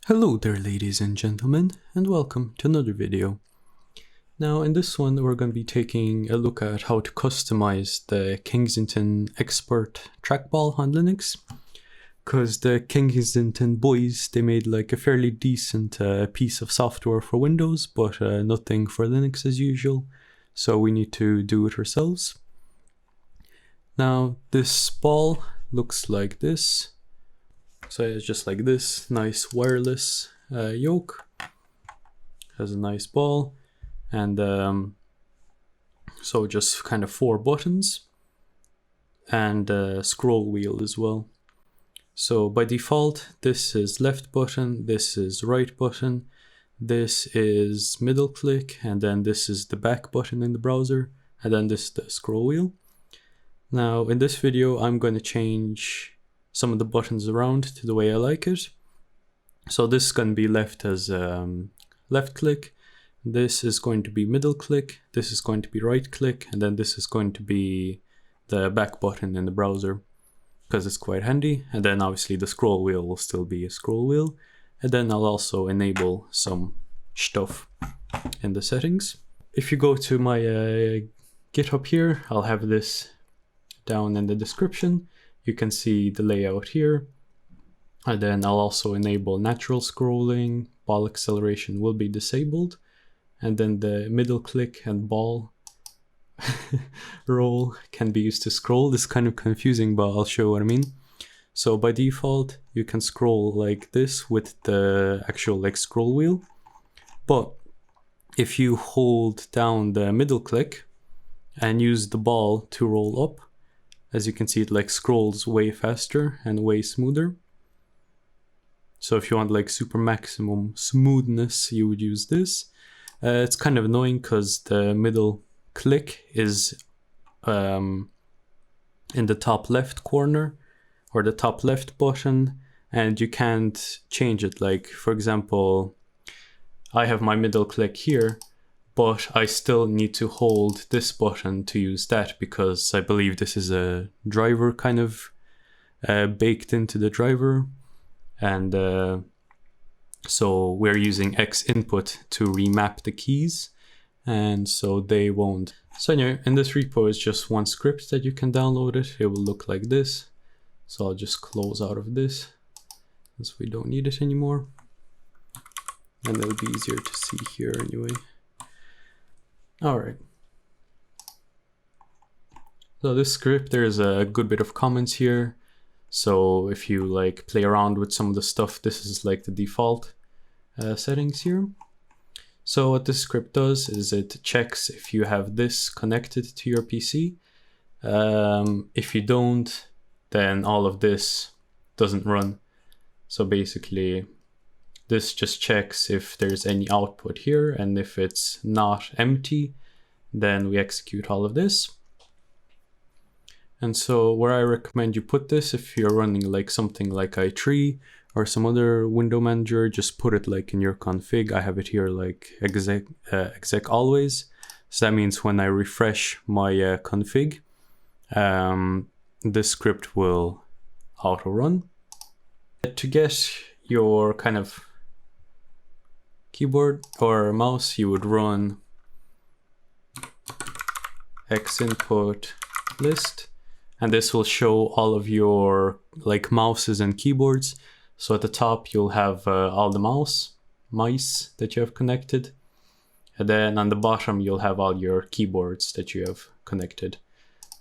Hello there ladies and gentlemen, and welcome to another video. Now in this one we're going to be taking a look at how to customize the Kensington expert trackball on Linux. Because the Kensington boys, they made like a fairly decent piece of software for Windows, but nothing for Linux as usual, so we need to do it ourselves. Now this ball looks like this. So it's just like this, nice wireless yoke, has a nice ball, and so just kind of 4 buttons, and a scroll wheel as well. So by default, this is left button, this is right button, this is middle click, and then this is the back button in the browser, and then this is the scroll wheel. Now in this video, I'm going to change some of the buttons around to the way I like it. So this is going to be left as left click, this is going to be middle click, this is going to be right click, and then this is going to be the back button in the browser, because it's quite handy. And then obviously the scroll wheel will still be a scroll wheel, and then I'll also enable some stuff in the settings. If you go to my GitHub here, I'll have this down in the description. You can see the layout here, and then I'll also enable natural scrolling, ball acceleration will be disabled, and then the middle click and ball roll can be used to scroll. This is kind of confusing, but I'll show what I mean. So by default, you can scroll like this with the actual like scroll wheel, but if you hold down the middle click and use the ball to roll up, as you can see, it like scrolls way faster and way smoother. So if you want like super maximum smoothness, you would use this. It's kind of annoying because the middle click is in the top left corner, or the top left button, and you can't change it. Like for example, I have my middle click here, but I still need to hold this button to use that, because I believe this is a driver kind of baked into the driver. And so we're using Xinput to remap the keys, and so they won't. So anyway, in this repo is just one script that you can download it. It will look like this. So I'll just close out of this, since we don't need it anymore. And it'll be easier to see here anyway. All right. So this script, there's a good bit of comments here. So if you like play around with some of the stuff, this is like the default settings here. So what this script does is it checks if you have this connected to your PC. If you don't, then all of this doesn't run. So basically, this just checks if there's any output here, and if it's not empty, then we execute all of this. And so where I recommend you put this, if you're running like something like i3 or some other window manager, just put it like in your config. I have it here like exec always. So that means when I refresh my config, this script will auto run. To get your kind of keyboard or mouse, you would run Xinput list, and this will show all of your like mouses and keyboards. So at the top you'll have all the mice that you have connected, and then on the bottom you'll have all your keyboards that you have connected.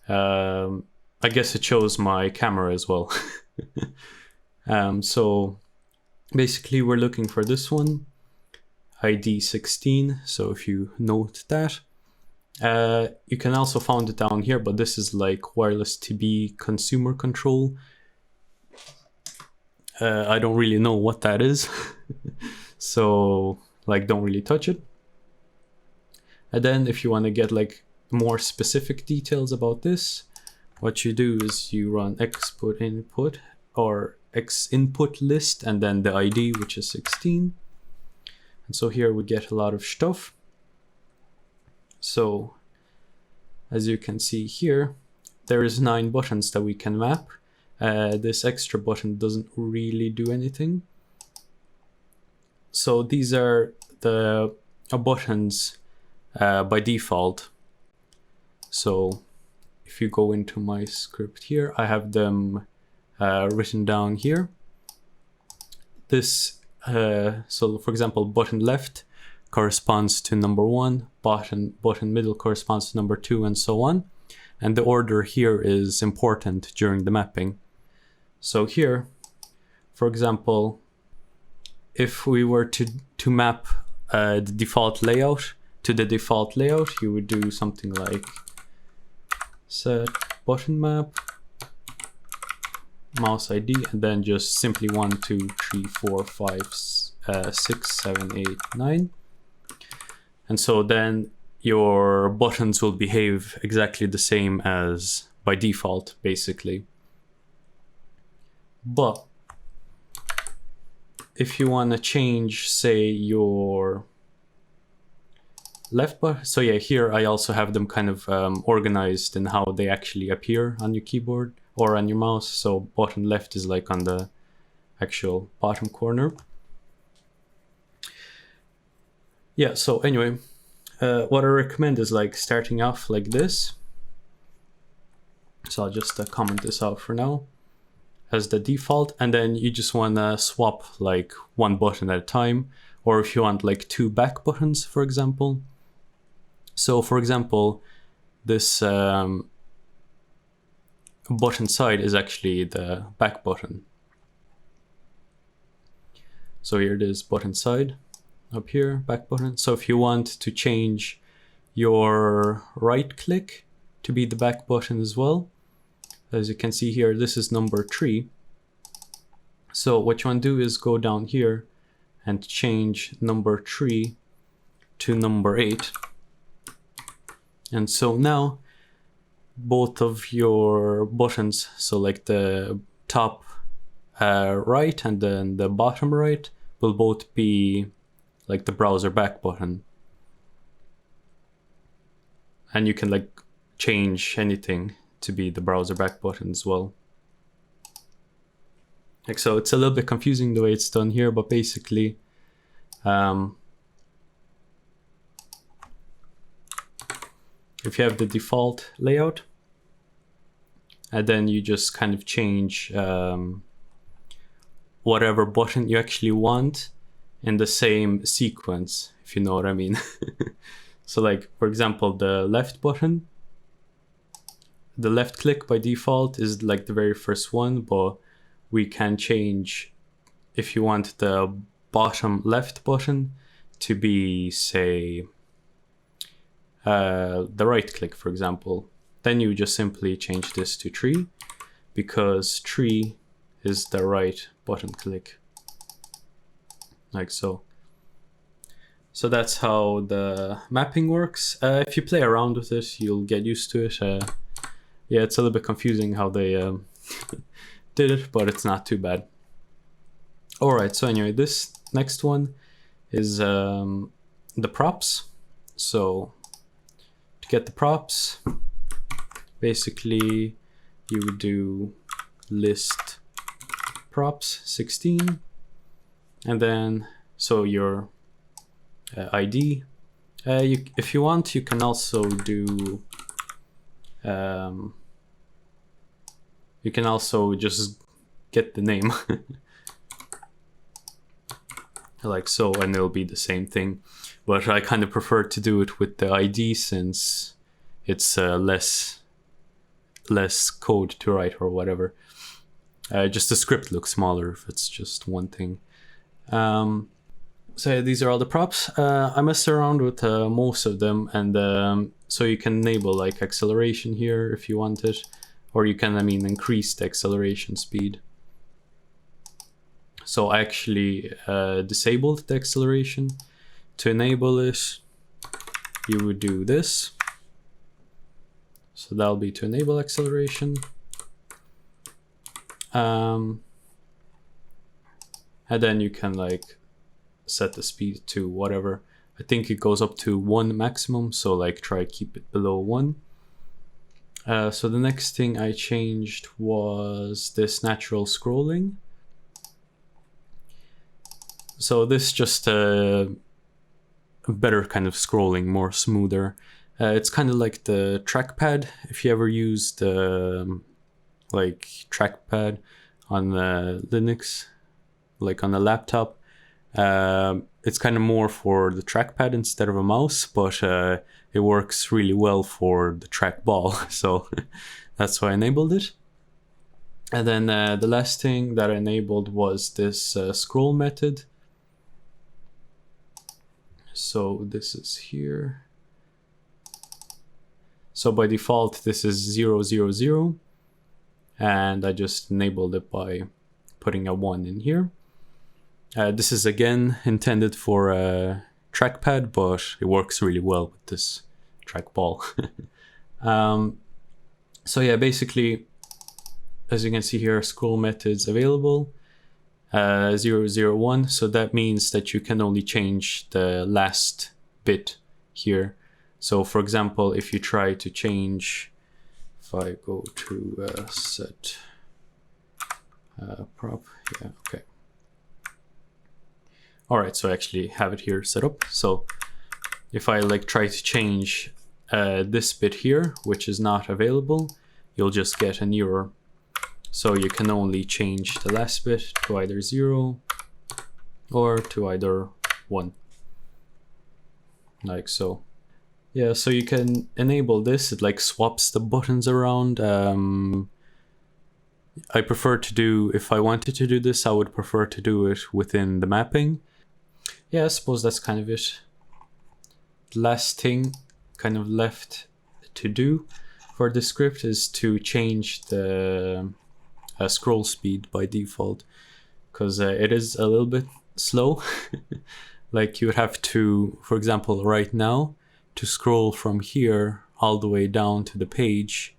I guess it shows my camera as well. So basically we're looking for this one, ID 16. So if you note that, you can also find it down here, but this is like wireless TB consumer control. I don't really know what that is. So like don't really touch it. And then if you want to get like more specific details about this, what you do is you run xinput or Xinput list, and then the ID, which is 16. And so here we get a lot of stuff. So as you can see here, there is 9 buttons that we can map. This extra button doesn't really do anything. so these are the buttons by default. So if you go into my script here, I have them written down here. This, so for example, button left corresponds to number 1, button middle corresponds to number 2, and so on. And the order here is important during the mapping. So here, for example, if we were to map the default layout to the default layout, you would do something like set button map mouse ID, and then just simply 1, 2, 3, 4, 5, 6, 7, 8, 9. And so then your buttons will behave exactly the same as by default, basically. But if you want to change, say, your left button, so yeah, here I also have them kind of organized in how they actually appear on your keyboard or on your mouse. So button left is like on the actual bottom corner. Yeah, so anyway, what I recommend is like starting off like this. So I'll just comment this out for now as the default, and then you just want to swap like one button at a time, or if you want like 2 back buttons, for example. So for example, this button side is actually the back button. So here it is, button side, up here, back button. So if you want to change your right click to be the back button as well, as you can see here, this is number 3. So what you want to do is go down here and change number 3 to number 8. And so now both of your buttons, so like the top right and then the bottom right, will both be like the browser back button. And you can like change anything to be the browser back button as well. Like, so it's a little bit confusing the way it's done here, but basically if you have the default layout, and then you just kind of change whatever button you actually want in the same sequence, if you know what I mean. So like, for example, the left button, the left click by default is like the very first one, but we can change if you want the bottom left button to be, say, the right click, for example. Then you just simply change this to 3, because 3 is the right button click, like so. So that's how the mapping works. If you play around with it, you'll get used to it. Yeah, it's a little bit confusing how they did it, but it's not too bad. Alright, so anyway, this next one is the props. So to get the props, basically you would do list props 16, and then so your ID. If you want, you can also do you can also just get the name like so, and it'll be the same thing, but I kind of prefer to do it with the ID since it's less code to write or whatever. Just the script looks smaller if it's just one thing. So these are all the props. I messed around with most of them, and so you can enable like acceleration here if you want it, or you can, increase the acceleration speed. So I actually disabled the acceleration. To enable it, you would do this. So that'll be to enable acceleration. And then you can like set the speed to whatever. I think it goes up to 1 maximum, so like try to keep it below 1. So the next thing I changed was this natural scrolling. So this just better kind of scrolling, more smoother. It's kind of like the trackpad. If you ever used like trackpad on Linux, like on a laptop, it's kind of more for the trackpad instead of a mouse, but it works really well for the trackball. So that's why I enabled it. And then the last thing that I enabled was this scroll method. So this is here. So by default, this is 0, 0, 0. And I just enabled it by putting a 1 in here. This is again intended for a trackpad, but it works really well with this trackball. So yeah, basically, as you can see here, scroll methods available. 0, 0, 1. So that means that you can only change the last bit here. So for example, if you try to change, if I go to set prop, yeah, okay. All right, so I actually have it here set up. So if I like try to change this bit here, which is not available, you'll just get an error. So you can only change the last bit to either 0 or to either 1, like so. Yeah, so you can enable this. It like swaps the buttons around. I prefer to do, if I wanted to do this, I would prefer to do it within the mapping. Yeah, I suppose that's kind of it. The last thing kind of left to do for this script is to change the scroll speed by default, because it is a little bit slow. Like you would have to, for example, right now, to scroll from here all the way down to the page,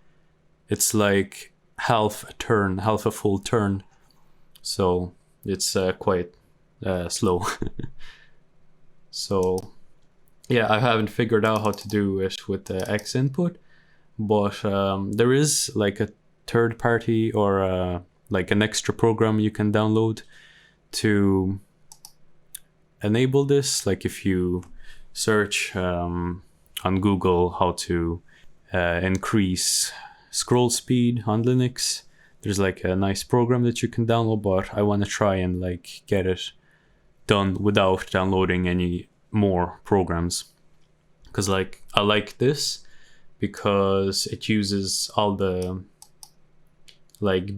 it's like half a turn, half a full turn. So it's quite slow. So yeah, I haven't figured out how to do it with the Xinput, but there is like a third party or like an extra program you can download to enable this. Like if you search on Google how to increase scroll speed on Linux, there's like a nice program that you can download, but I want to try and like get it done without downloading any more programs, because like I like this because it uses all the like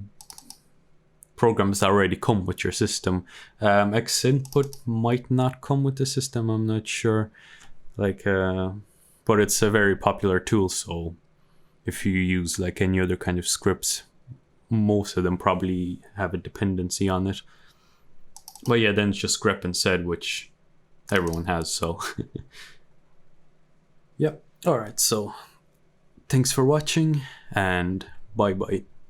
programs that already come with your system. Xinput might not come with the system, I'm not sure, like but it's a very popular tool, so if you use like any other kind of scripts, most of them probably have a dependency on it. But yeah, then it's just grep and sed, which everyone has, so yep. All right, so thanks for watching and bye bye.